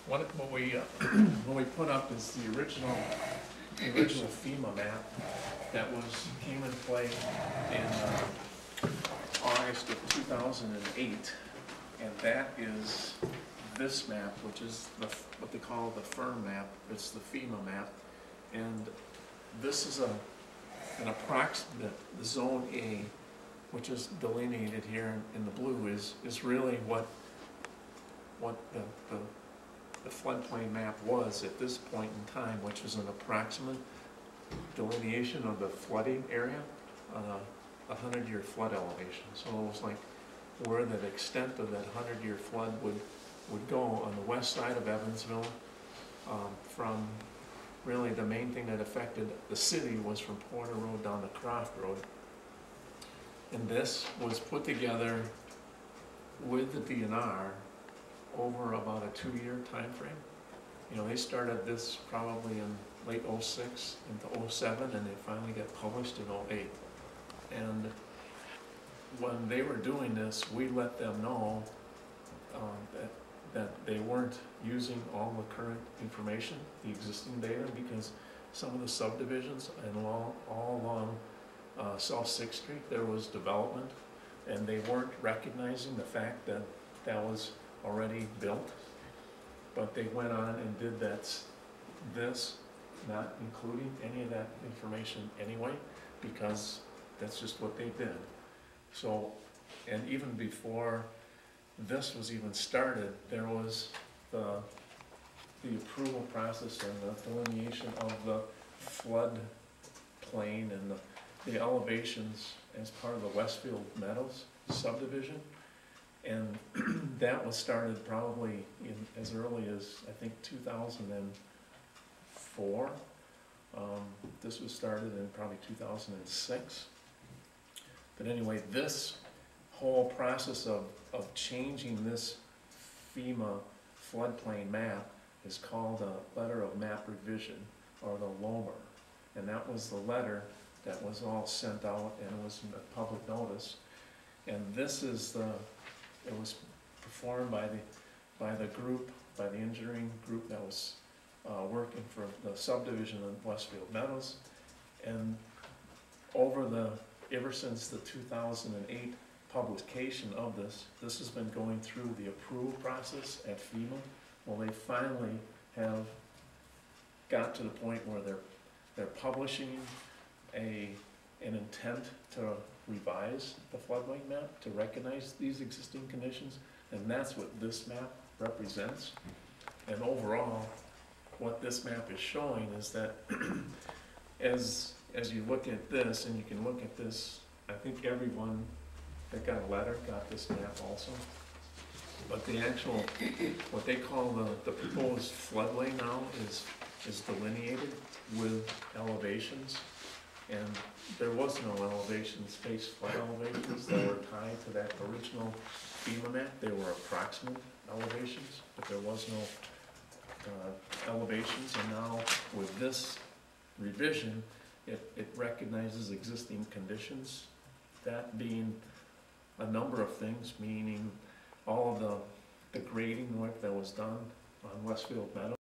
What we put up is the original FEMA map that came in play in August of 2008, and that is this map, which is what they call the firm map. It's the FEMA map, and this is an approximate zone A, which is delineated here in the blue, is really what the floodplain map was at this point in time, which is an approximate delineation of the flooding area on a 100-year flood elevation. So it was like where the extent of that 100-year flood would go on the west side of Evansville. From really the main thing that affected the city was from Porter Road down to Croft Road. And this was put together with the DNR over about a 2-year time frame. You know, they started this probably in late '06 into '07, and they finally got published in '08. And when they were doing this, we let them know that they weren't using all the current information, the existing data, because some of the subdivisions and all along South 6th Street there was development, and they weren't recognizing the fact that that was already built. But they went on and did this, not including any of that information anyway, because that's just what they did. So, and even before this was even started, there was the approval process and the delineation of the flood plain and the elevations as part of the Westfield Meadows subdivision. And that was started probably in as early as, I think, 2004. This was started in probably 2006. But anyway, this whole process of changing this FEMA floodplain map is called a letter of map revision, or the LOMR. And that was the letter that was all sent out, and it was a public notice. And this is it was performed by the engineering group that was working for the subdivision of Westfield Meadows. And ever since the 2008 publication of this has been going through the approval process at FEMA. Well, they finally have got to the point where they're publishing an intent to revise the floodplain map to recognize these existing conditions, and that's what this map represents. And overall, what this map is showing is that as you look at this, and you can look at this, I think everyone that got a letter got this map also. But the actual, what they call the proposed floodway now is delineated with elevations. And there was no elevations, face flood elevations that were tied to that original FEMA map. They were approximate elevations, but there was no elevations. And now with this revision, it recognizes existing conditions, that being a number of things, meaning all of the grading work that was done on Westfield Meadows.